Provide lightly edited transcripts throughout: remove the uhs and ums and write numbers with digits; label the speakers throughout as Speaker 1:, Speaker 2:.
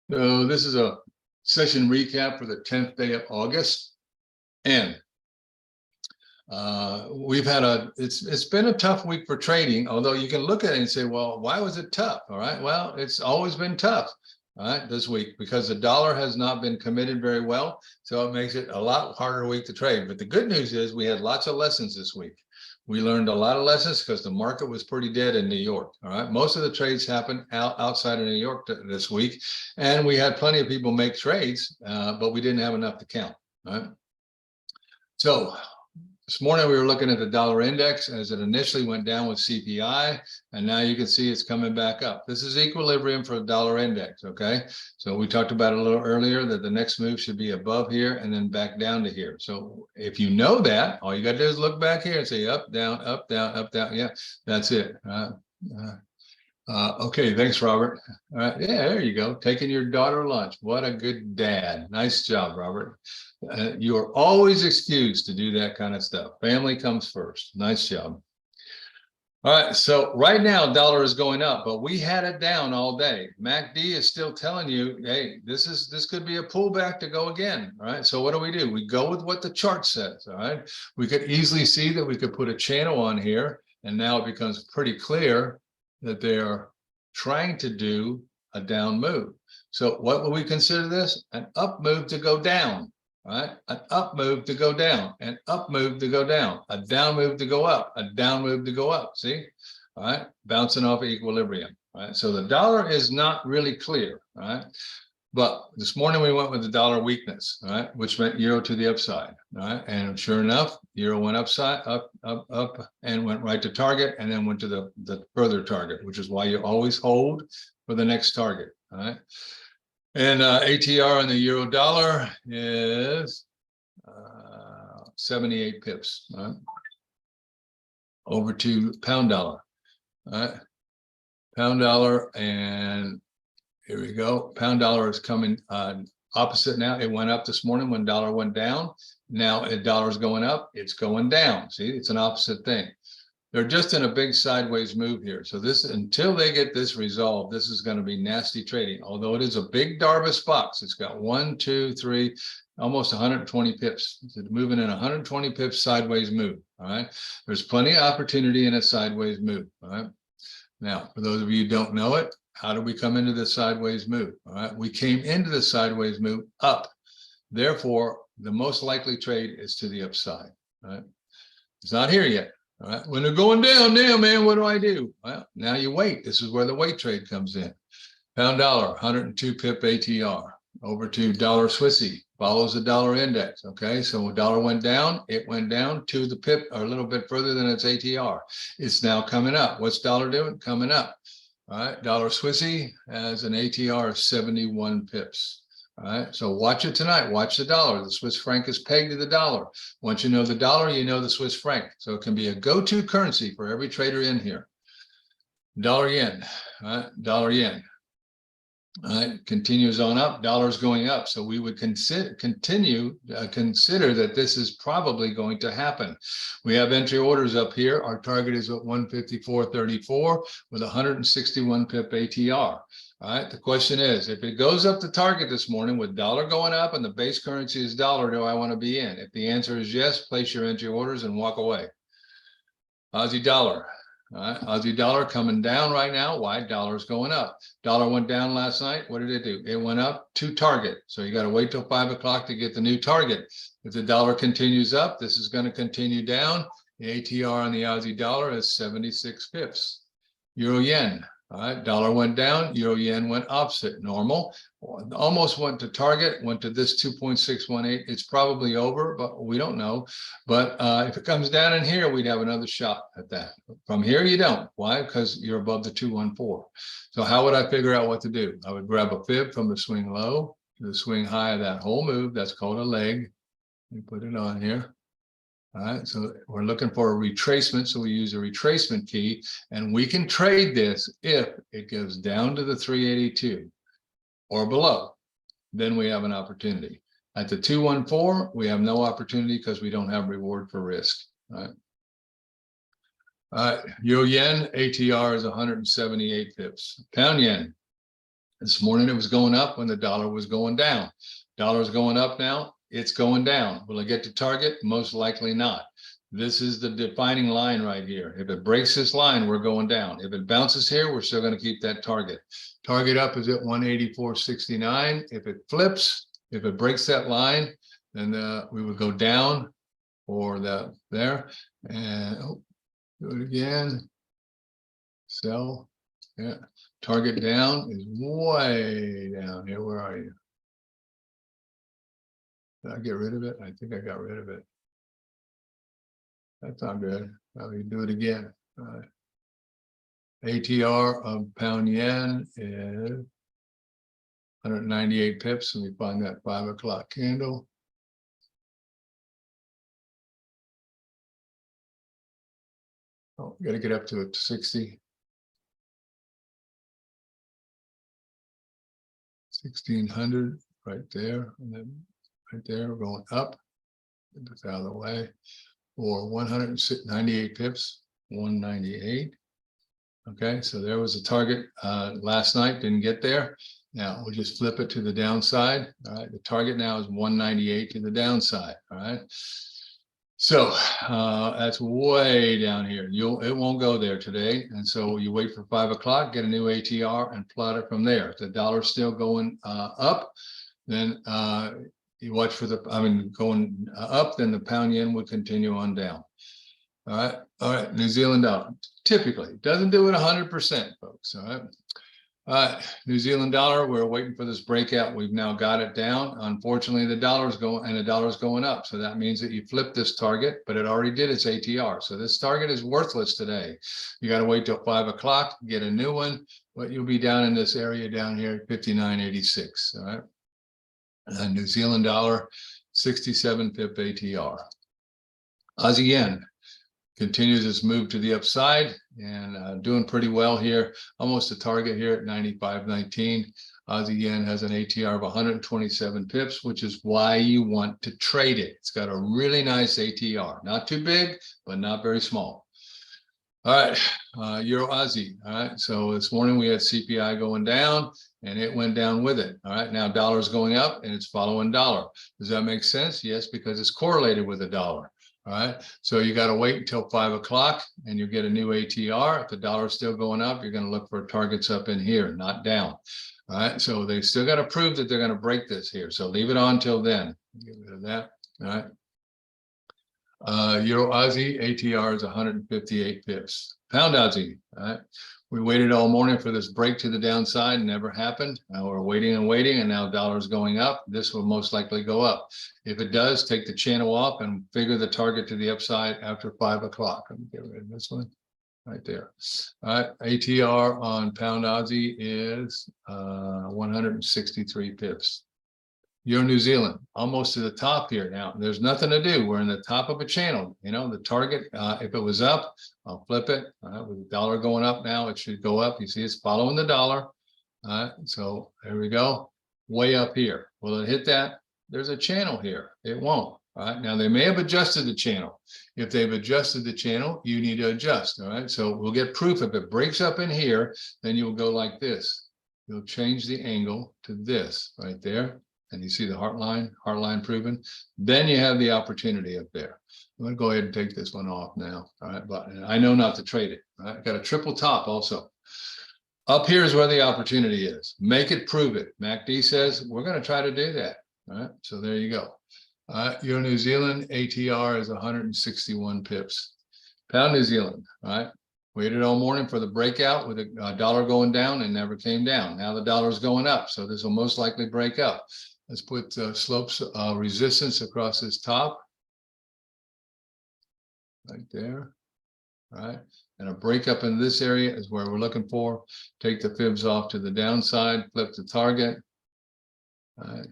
Speaker 1: So this is a session recap for the 10th day of August. And we've had it's been a tough week for trading, although you can look at it and say, well, why was it tough? All right. Well, it's always been tough, all right, this week, because the dollar has not been committed very well. So it makes it a lot harder week to trade. But the good news is we had lots of lessons this week. We learned a lot of lessons because the market was pretty dead in New York. All right. Most of the trades happened outside of New York this week. And we had plenty of people make trades, but we didn't have enough to count. All right. So this morning we were looking at the dollar index as it initially went down with CPI, and now you can see it's coming back up. This is equilibrium for the dollar index, okay? So we talked about it a little earlier that the next move should be above here and then back down to here. So if you know that, all you got to do is look back here and say up, down, up, down, up, down. Yeah, that's it. Okay, thanks, Robert. All right, yeah, there you go. Taking your daughter lunch. What a good dad. Nice job, Robert. You are always excused to do that kind of stuff. Family comes first. Nice job. All right, so right now dollar is going up, but we had it down all day. MACD is still telling you, hey, this could be a pullback to go again. All right, so what do? We go with what the chart says. All right, we could easily see that we could put a channel on here, and now it becomes pretty clear that they are trying to do a down move. So what will we consider this? An up move to go down. Right, an up move to go down, an up move to go down, a down move to go up, a down move to go up. See, all right, bouncing off equilibrium. Right, so the dollar is not really clear. Right, but this morning we went with the dollar weakness. Right, which meant euro to the upside. Right, and sure enough, euro went upside, up, and went right to target, and then went to the further target, which is why you always hold for the next target. All right. And ATR on the euro dollar is 78 pips. Right? Over to pound dollar. Right? Pound dollar, and here we go. Pound dollar is coming opposite now. It went up this morning when dollar went down. Now dollar is going up. It's going down. See, it's an opposite thing. They're just in a big sideways move here. So this, until they get this resolved, this is going to be nasty trading. Although it is a big Darvas box. It's got 1, 2, 3, almost 120 pips. It's moving in 120 pips sideways move. All right. There's plenty of opportunity in a sideways move. All right. Now, for those of you who don't know it, how did we come into the sideways move? All right. We came into the sideways move up. Therefore, the most likely trade is to the upside. All right. It's not here yet. All right, when they're going down now, man, what do? Well, now you wait. This is where the wait trade comes in. Pound dollar, 102 pip ATR. Over to dollar Swissy, follows the dollar index. Okay, so when dollar went down, it went down to the pip, or a little bit further than its ATR. It's now coming up. What's dollar doing? Coming up. All right, dollar Swissy has an ATR of 71 pips. All right, so watch it tonight. Watch the dollar. The Swiss franc is pegged to the dollar. Once you know the dollar, you know the Swiss franc. So it can be a go-to currency for every trader in here. Dollar yen. All right, dollar yen. All right, continues on up. Dollar's going up. So we would consider that this is probably going to happen. We have entry orders up here. Our target is at 154.34 with 161 pip ATR. All right, the question is, if it goes up to target this morning with dollar going up and the base currency is dollar, do I want to be in? If the answer is yes, place your entry orders and walk away. Aussie dollar. All right, Aussie dollar coming down right now. Why? Dollar's going up. Dollar went down last night. What did it do? It went up to target. So you got to wait till 5 o'clock to get the new target. If the dollar continues up, this is going to continue down. The ATR on the Aussie dollar is 76 pips. Euro yen. All right, dollar went down, euro yen went opposite, normal, almost went to target, went to this 2.618. It's probably over, but we don't know. But if it comes down in here, we'd have another shot at that. From here, you don't. Why? Because you're above the 214. So how would I figure out what to do? I would grab a fib from the swing low to the swing high of that whole move. That's called a leg. Let me put it on here. All right, so we're looking for a retracement, so we use a retracement key, and we can trade this if it goes down to the 382 or below. Then we have an opportunity. At the 214, we have no opportunity because we don't have reward for risk. All right, euro yen ATR is 178 pips. Pound yen This morning it was going up when the dollar was going down. Dollar is going up now, it's going down. Will it get to target? Most likely not. This is the defining line right here. If it breaks this line, we're going down. If it bounces here, we're still going to keep that target. Target up is at 184.69. If it flips, if it breaks that line, then we would go down or there and do it again. Sell. Yeah. Target down is way down here. Where are you? Did I get rid of it? I think I got rid of it. That's not good. Now we do it again. ATR of pound yen is 198 pips, and we find that 5 o'clock candle. Oh, we got to get up to 60. 1600 right there, and then right there, we're going up. Get this out of the way. For 198 pips, 198. Okay, so there was a target last night, didn't get there. Now we'll just flip it to the downside. All right, the target now is 198 to the downside. All right, so that's way down here. It won't go there today, and so you wait for 5 o'clock, get a new ATR, and plot it from there. If the dollar's still going up, then you watch for going up, then the pound yen would continue on down. All right, New Zealand dollar. Typically, doesn't do it 100%, folks. All right, New Zealand dollar, we're waiting for this breakout. We've now got it down. Unfortunately, the dollar's going up. So that means that you flip this target, but it already did its ATR. So this target is worthless today. You got to wait till 5 o'clock, get a new one, but you'll be down in this area down here, 59.86. All right. And New Zealand dollar, 67 pip ATR. Aussie yen continues its move to the upside and doing pretty well here. Almost a target here at 95.19. Aussie yen has an ATR of 127 pips, which is why you want to trade it. It's got a really nice ATR. Not too big, but not very small. All right, Euro Aussie. All right, so this morning we had CPI going down and it went down with it. All right, now dollar's going up and it's following dollar. Does that make sense? Yes, because it's correlated with the dollar. All right, so you got to wait until 5 o'clock and you get a new ATR. If the dollar is still going up, you're going to look for targets up in here, not down. All right, so they still got to prove that they're going to break this here. So leave it on till then. Get rid of that. All right. Euro Aussie ATR is 158 pips. Pound Aussie. All right. We waited all morning for this break to the downside, never happened. Now we're waiting and waiting, and now dollar's going up. This will most likely go up. If it does, take the channel off and figure the target to the upside after 5 o'clock. Let me get rid of this one right there. All right, ATR on pound Aussie is 163 pips. Euro New Zealand, almost to the top here now. There's nothing to do. We're in the top of a channel. You know, the target, if it was up, I'll flip it. With the dollar going up now, it should go up. You see, it's following the dollar. So there we go. Way up here. Will it hit that? There's a channel here. It won't. All right. Now, they may have adjusted the channel. If they've adjusted the channel, you need to adjust. All right. So we'll get proof. If it breaks up in here, then you'll go like this. You'll change the angle to this right there. And you see the heart line proven, then you have the opportunity up there. I'm going to go ahead and take this one off now. All right, but I know not to trade it. All right, got a triple top also. Up here is where the opportunity is. Make it, prove it. MACD says we're going to try to do that. All right, so there you go. Euro New Zealand ATR is 161 pips. Pound New Zealand. All right. Waited all morning for the breakout with a dollar going down and never came down. Now the dollar is going up, so this will most likely break up. Let's put slopes resistance across this top. Right there. All right. And a breakup in this area is where we're looking for. Take the fibs off to the downside, flip the target. All right.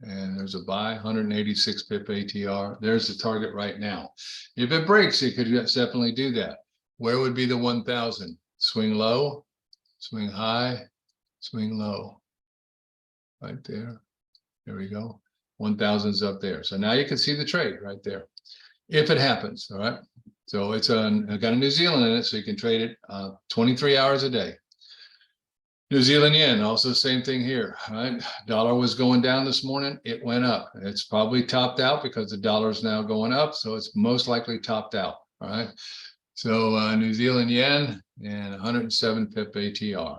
Speaker 1: And there's a buy, 186 pip ATR. There's the target right now. If it breaks, it could definitely do that. Where would be the 1,000? Swing low, swing high, swing low. Right there. There we go. 1,000 is up there. So now you can see the trade right there. If it happens, all right. So it's got a New Zealand in it, so you can trade it 23 hours a day. New Zealand yen, also same thing here, right? Dollar was going down this morning, it went up. It's probably topped out because the dollar is now going up, so it's most likely topped out, all right? So New Zealand yen and 107 pip ATR.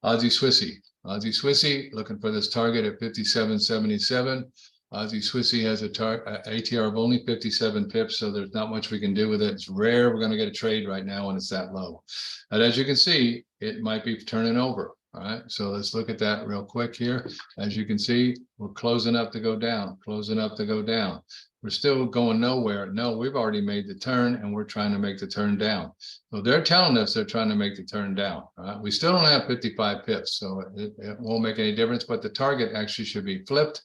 Speaker 1: Aussie Swissy looking for this target at 57.77. Aussie Swissy has a ATR of only 57 pips, so there's not much we can do with it. It's rare we're going to get a trade right now when it's that low. But as you can see, it might be turning over. All right, so let's look at that real quick here. As you can see, we're closing up to go down, closing up to go down. We're still going nowhere. No, we've already made the turn and we're trying to make the turn down. So they're telling us they're trying to make the turn down. We still don't have 55 pips, so it won't make any difference, but the target actually should be flipped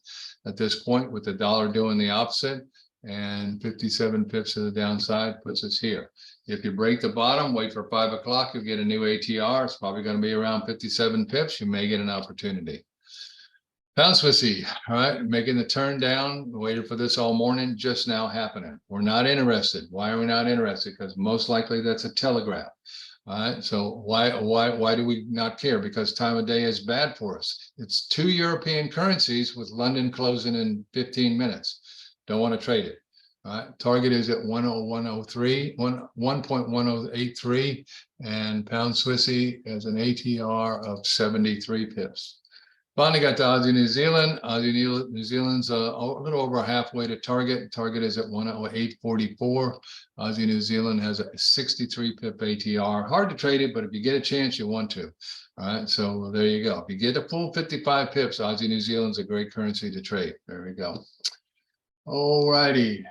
Speaker 1: at this point with the dollar doing the opposite, and 57 pips to the downside puts us here. If you break the bottom, wait for 5 o'clock, you'll get a new ATR. It's probably going to be around 57 pips. You may get an opportunity. Pound Swissy, all right, making the turn down, waited for this all morning, just now happening. We're not interested. Why are we not interested? Because most likely that's a telegraph. All right, so why do we not care? Because time of day is bad for us. It's 2 European currencies with London closing in 15 minutes. Don't want to trade it. All right, target is at 10103, 1.1083, and pound Swissy has an ATR of 73 pips. Finally got to Aussie New Zealand. New Zealand's a little over halfway to target. Target is at 108.44. Aussie New Zealand has a 63 pip ATR. Hard to trade it, but if you get a chance, you want to. All right, so there you go. If you get a full 55 pips, Aussie New Zealand's a great currency to trade. There we go. All righty.